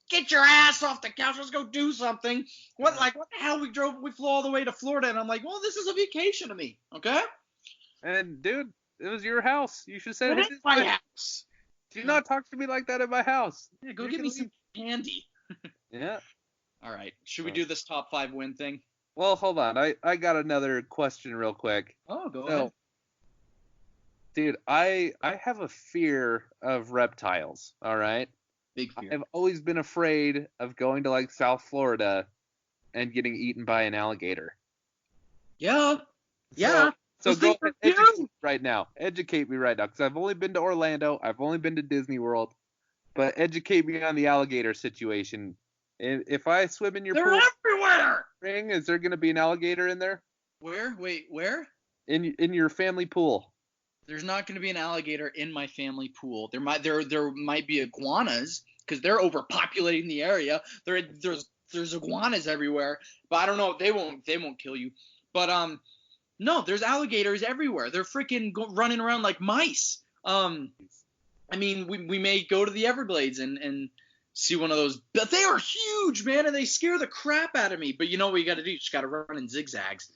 get your ass off the couch. Let's go do something. What the hell? We flew all the way to Florida, and I'm like, well, this is a vacation to me, okay? And dude, it was your house. You should have said, It is my house. Do not talk to me like that at my house. Yeah, go get me some candy. Yeah. All right. Should we do this top 5 win thing? Well, hold on. I got another question real quick. Oh, go ahead. Dude, I have a fear of reptiles, all right? Big fear. I've always been afraid of going to like South Florida and getting eaten by an alligator. Yeah. Yeah. So go ahead, educate me right now. Educate me right now, because I've only been to Orlando. I've only been to Disney World. But educate me on the alligator situation. If I swim in your pool, they're everywhere. Is there going to be an alligator in there? Where? Wait, where? In your family pool. There's not going to be an alligator in my family pool. There might be iguanas because they're overpopulating the area. There's iguanas everywhere, but I don't know. They won't kill you. But no, there's alligators everywhere. They're freaking running around like mice. I mean, we may go to the Everglades and see one of those, but they are huge, man, and they scare the crap out of me. But you know what you got to do? You just got to run in zigzags.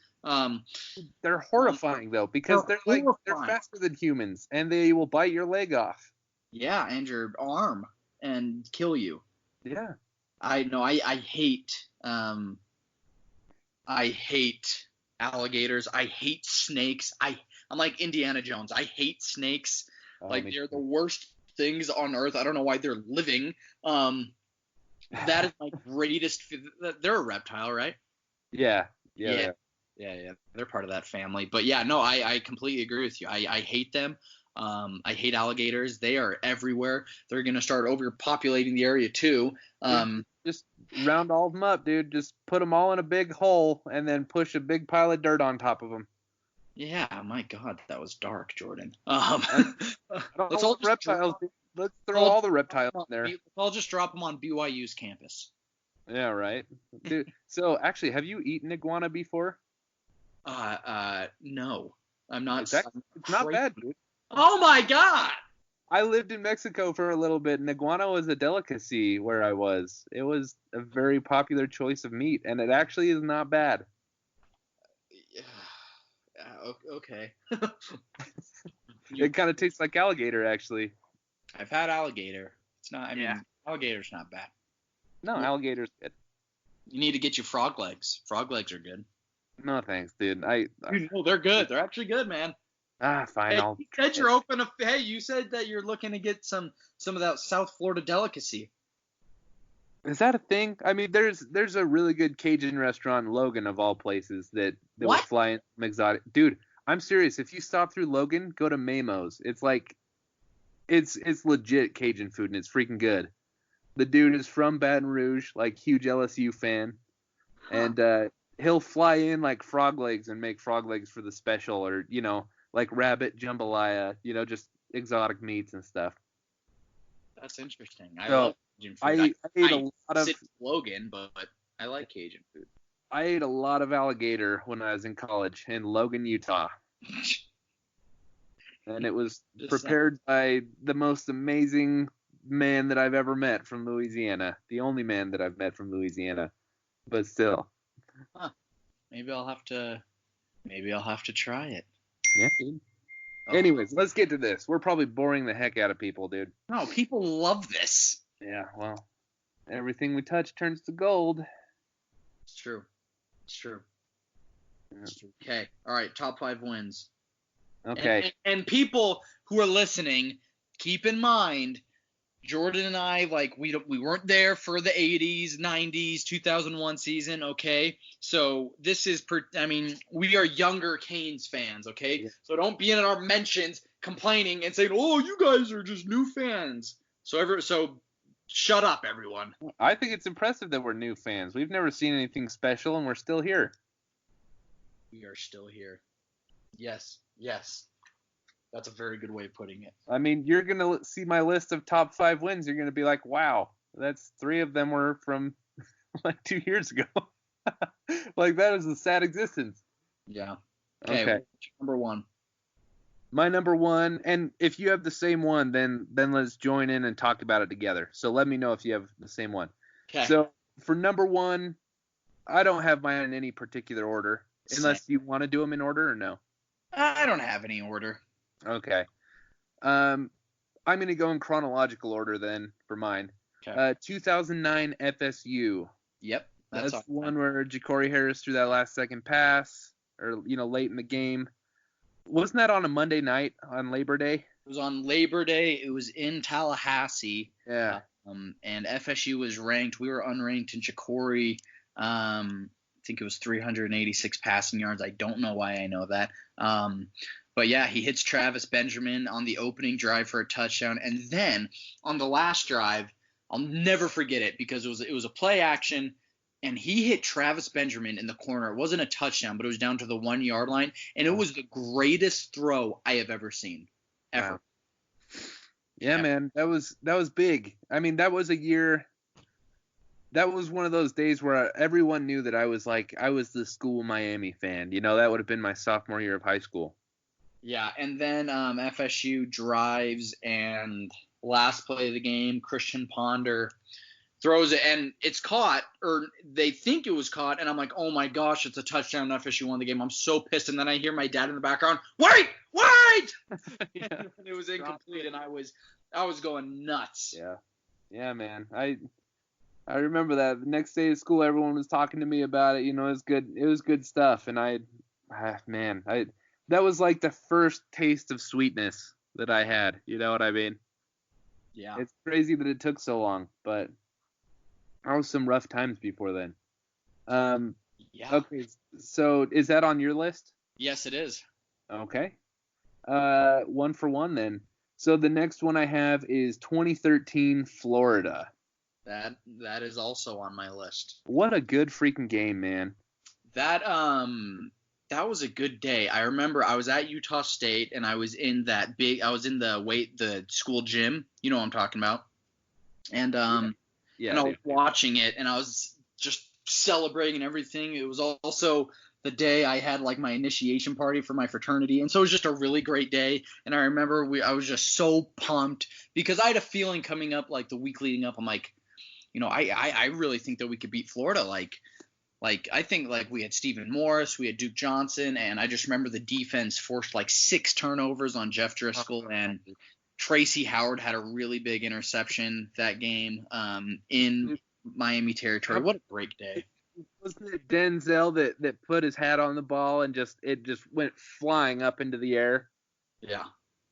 They're horrifying though, because they're faster than humans, and they will bite your leg off. Yeah, and your arm and kill you. Yeah. I know. I hate alligators. I hate snakes. I'm like Indiana Jones. I hate snakes. They're the worst things on earth. I don't know why they're living. That is my greatest. They're a reptile, right? Yeah. They're part of that family. But yeah, no, I completely agree with you. I hate them. I hate alligators. They are everywhere. They're gonna start overpopulating the area too. Just round all of them up, dude. Just put them all in a big hole and then push a big pile of dirt on top of them. Yeah, my God, that was dark, Jordan. Let's all reptiles. Let's throw all the reptiles in there. I'll just drop them on BYU's campus. Yeah, right. Dude, so actually, have you eaten iguana before? No, I'm not. It's not bad, dude. Oh my God! I lived in Mexico for a little bit, and iguana was a delicacy where I was. It was a very popular choice of meat, and it actually is not bad. Okay. It kind of tastes like alligator, actually. I've had alligator. It's not. I mean, alligator's not bad. No, alligator's good. You need to get your frog legs. Frog legs are good. No thanks, dude. No, they're good. They're actually good, man. Fine. Hey, you said that you're looking to get some of that South Florida delicacy. Is that a thing? I mean, there's a really good Cajun restaurant in Logan, of all places, that will fly in some exotic. Dude, I'm serious. If you stop through Logan, go to Mamo's. It's like, it's legit Cajun food, and it's freaking good. The dude is from Baton Rouge, like huge LSU fan, and he'll fly in like frog legs and make frog legs for the special, or like rabbit jambalaya, just exotic meats and stuff. That's interesting. I love Cajun food. I ate a lot of Logan, but I like Cajun food. I ate a lot of alligator when I was in college in Logan, Utah. And it was prepared by the most amazing man that I've ever met from Louisiana. The only man that I've met from Louisiana. But still. Huh. Maybe I'll have to try it. Yeah, dude. Anyways, let's get to this. We're probably boring the heck out of people, dude. No, people love this. Yeah, well, everything we touch turns to gold. It's true. Yeah. Okay. All right. Top 5 wins. Okay. And people who are listening, keep in mind, Jordan and I, we weren't there for the 80s, 90s, 2001 season, okay? So this is, we are younger Canes fans, okay? Yeah. So don't be in our mentions complaining and saying, oh, you guys are just new fans. So shut up, everyone. I think it's impressive that we're new fans. We've never seen anything special, and we're still here. We are still here. Yes. That's a very good way of putting it. I mean, you're going to see my list of top 5 wins. You're going to be like, wow, that's 3 of them were from like 2 years ago. Like, that is a sad existence. Yeah. Okay. Number 1. My number 1, and if you have the same one, then let's join in and talk about it together. So let me know if you have the same one. Okay. So for number one, I don't have mine in any particular order, unless you want to do them in order or no. I don't have any order. Okay. I'm going to go in chronological order then for mine. Okay. 2009 FSU. Yep. That's the one where Ja'Cory Harris threw that last second pass, or late in the game. Wasn't that on a Monday night on Labor Day? It was on Labor Day. It was in Tallahassee. Yeah. And FSU was ranked. We were unranked, and Ja'Cory, I think it was 386 passing yards. I don't know why I know that. But yeah, he hits Travis Benjamin on the opening drive for a touchdown, and then on the last drive, I'll never forget it because it was a play action. And he hit Travis Benjamin in the corner. It wasn't a touchdown, but it was down to the 1 yard line. And it was the greatest throw I have ever seen. Ever. Wow. Yeah, man. That was big. I mean, that was a year. That was one of those days where everyone knew that I was the School Miami fan. That would have been my sophomore year of high school. Yeah, and then FSU drives, and last play of the game, Christian Ponder throws it, and it's caught, or they think it was caught, and I'm like, oh my gosh, it's a touchdown. FSU won the game. I'm so pissed, and then I hear my dad in the background, wait! Yeah. It was incomplete, and I was going nuts. Yeah, man. I remember that. The next day of school, everyone was talking to me about it. It was good. It was good stuff, and that was like the first taste of sweetness that I had. You know what I mean? Yeah. It's crazy that it took so long, but there was some rough times before then. Yeah. Okay, so is that on your list? Yes, it is. Okay. 1 for 1 then. So the next one I have is 2013 Florida. That is also on my list. What a good freaking game, man. That was a good day. I remember I was at Utah State, and I was in the school gym. You know what I'm talking about. And yeah, and I was watching it, and I was just celebrating everything. It was also the day I had like my initiation party for my fraternity, and so it was just a really great day. And I remember I was just so pumped because I had a feeling coming up, like the week leading up, I'm like, I really think that we could beat Florida. Like I think like we had Stephen Morris, we had Duke Johnson, and I just remember the defense forced like 6 turnovers on Jeff Driscoll, and Tracy Howard had a really big interception that game in Miami territory. What a great day. Wasn't it Denzel that put his hat on the ball and it just went flying up into the air? Yeah.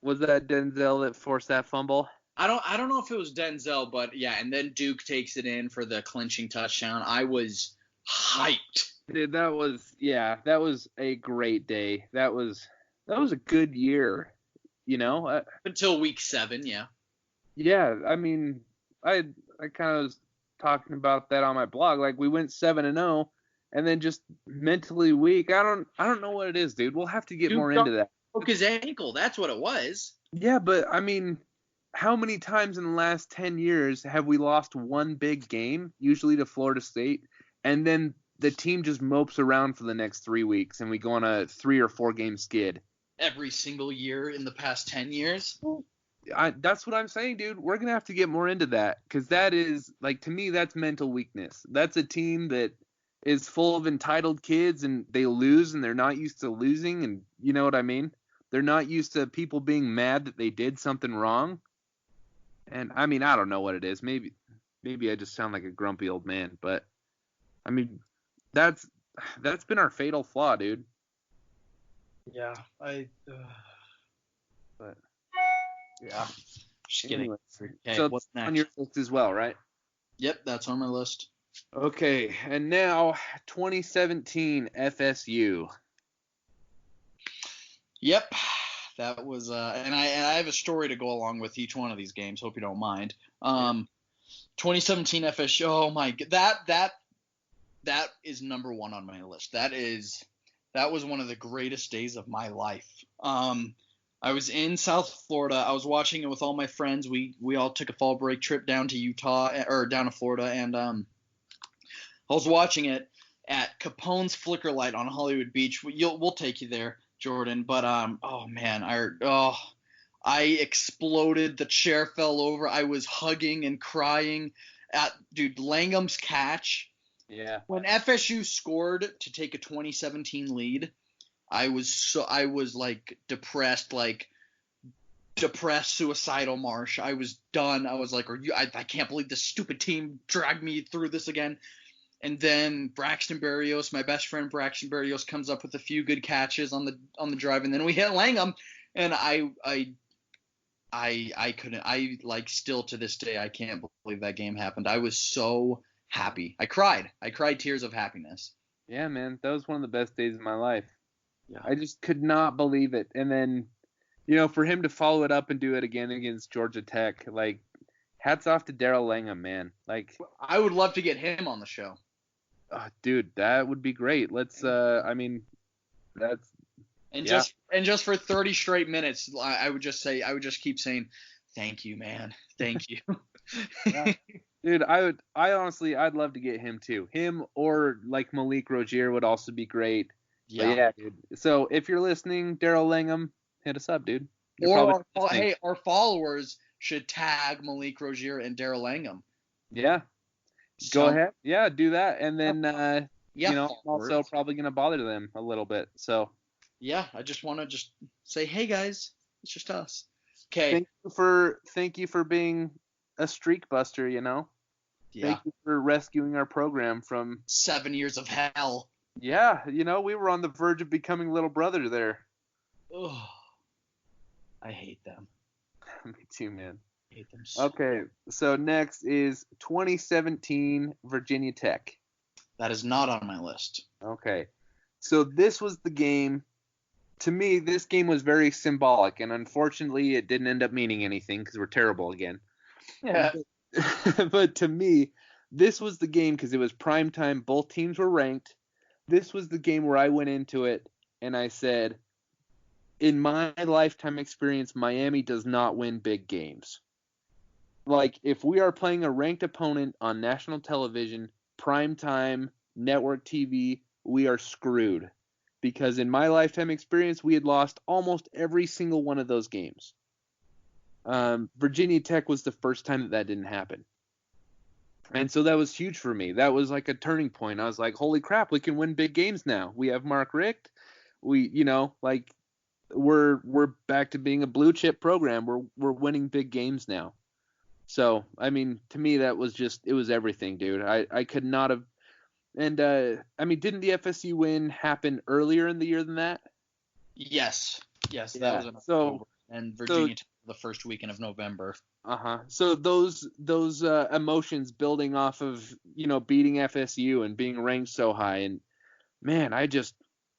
Was that Denzel that forced that fumble? I don't know if it was Denzel, but yeah, and then Duke takes it in for the clinching touchdown. I was hyped. Dude, that was a great day. That was a good year, Until week 7, yeah. Yeah, I mean, I kind of was talking about that on my blog. Like we went 7-0, and then just mentally weak. I don't know what it is, dude. We'll have to get more into that. Broke his ankle. That's what it was. Yeah, but I mean, how many times in the last 10 years have we lost one big game, usually to Florida State, and then the team just mopes around for the next 3 weeks, and we go on a 3 or 4 game skid? Every single year in the past 10 years? That's what I'm saying, dude. We're going to have to get more into that, because that is, like, to me, that's mental weakness. That's a team that is full of entitled kids, and they lose, and they're not used to losing, and you know what I mean? They're not used to people being mad that they did something wrong. And, I mean, I don't know what it is. Maybe I just sound like a grumpy old man, but, I mean, that's been our fatal flaw, dude. Yeah, But yeah, just kidding. Okay, so what's on your list as well, right? Yep, that's on my list. Okay, and now 2017 FSU. Yep, that was and I have a story to go along with each one of these games. Hope you don't mind. 2017 FSU. Oh my god, that is number 1 on my list. That was one of the greatest days of my life. I was in South Florida. I was watching it with all my friends. We all took a fall break trip down to Florida, and I was watching it at Capone's Flicker Light on Hollywood Beach. We'll take you there, Jordan. But oh man, I exploded. The chair fell over. I was hugging and crying. Dude, Langham's catch. Yeah. When FSU scored to take a 2017 lead, I was like depressed, suicidal, Marsh. I was done. I was like, I can't believe this stupid team dragged me through this again. And then Braxton Berrios, my best friend Braxton Berrios, comes up with a few good catches on the drive, and then we hit Langham, and I couldn't. Still to this day, I can't believe that game happened. I was so happy. I cried tears of happiness. Yeah, man, that was one of the best days of my life. Yeah. I just could not believe it. And then, for him to follow it up and do it again against Georgia Tech, like, hats off to Darrell Langham, man. Like, I would love to get him on the show. Dude, that would be great. Let's, that's. And just for 30 straight minutes, I would just keep saying, thank you, man. Thank you. Yeah. Dude, I'd love to get him too. Him or like Malik Rozier would also be great. Yeah, dude. So if you're listening, Darrell Langham, hit us up, dude. Our followers should tag Malik Rozier and Darrell Langham. Yeah. Go ahead. Yeah, do that. And then, I'm also probably going to bother them a little bit. So. Yeah, I just want to say, hey, guys, it's just us. Okay. Thank you for being a streak buster, Yeah. Thank you for rescuing our program from 7 years of hell. Yeah, we were on the verge of becoming little brother there. Oh, I hate them. Me too, man. I hate them so Okay, so next is 2017 Virginia Tech. That is not on my list. Okay, so this was the game. To me, this game was very symbolic, and unfortunately, it didn't end up meaning anything because we're terrible again. Yeah. But to me, this was the game because it was prime time. Both teams were ranked. This was the game where I went into it and I said, in my lifetime experience, Miami does not win big games. Like, if we are playing a ranked opponent on national television, prime time, network TV, we are screwed. Because in my lifetime experience, we had lost almost every single one of those games. Virginia Tech was the first time that didn't happen. And so that was huge for me. That was like a turning point. I was like, holy crap, we can win big games now. We have Mark Richt. We're back to being a blue chip program. We're winning big games now. So, I mean, to me, it was everything, dude. I could not have. And, didn't the FSU win happen earlier in the year than that? Yes. Yeah. That was in October. And Virginia Tech the first weekend of November. So those emotions building off of, beating FSU and being ranked so high. And, man,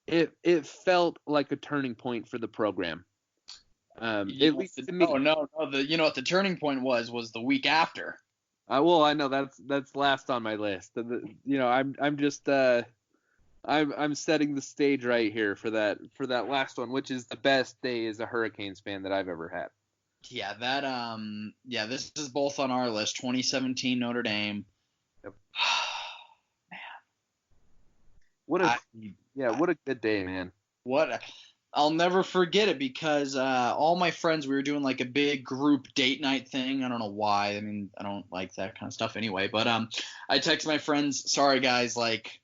it felt like a turning point for the program. At least to me. No. What the turning point was the week after. Well, I know that's last on my list. I'm setting the stage right here for that last one, which is the best day as a Hurricanes fan that I've ever had. Yeah, this is both on our list. 2017 Notre Dame. Yep. Man. What a good day, man. I'll never forget it because all my friends, we were doing like a big group date night thing. I don't know why. I mean, I don't like that kind of stuff anyway. But I texted my friends, sorry guys, like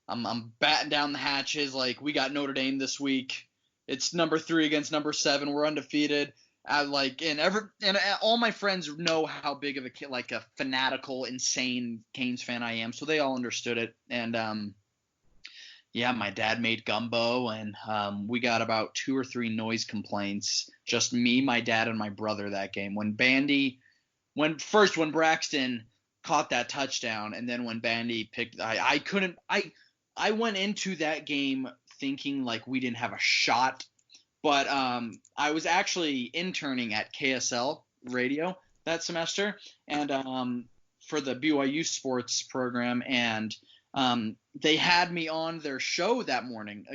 I'm batting down the hatches. Like, we got Notre Dame this week. It's number 3 against number 7. We're undefeated. And all my friends know how big of a fanatical, insane Canes fan I am, so they all understood it. And my dad made gumbo, and we got about 2 or 3 noise complaints. Just me, my dad, and my brother that game. When Braxton caught that touchdown, and then when Bandy picked, I went into that game thinking like we didn't have a shot. But I was actually interning at KSL radio that semester, and for the BYU sports program, and they had me on their show that morning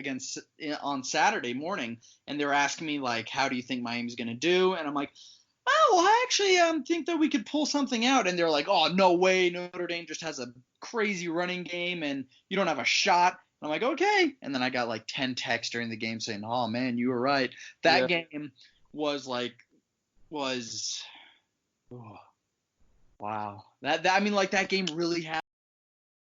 on Saturday morning, and they were asking me like, how do you think Miami's going to do? And I'm like, oh, well, I actually think that we could pull something out. And they're like, oh, no way, Notre Dame just has a crazy running game, and you don't have a shot. I'm like, okay. And then I got like 10 texts during the game saying, oh, man, you were right. That game was Wow. That I mean, like, that game really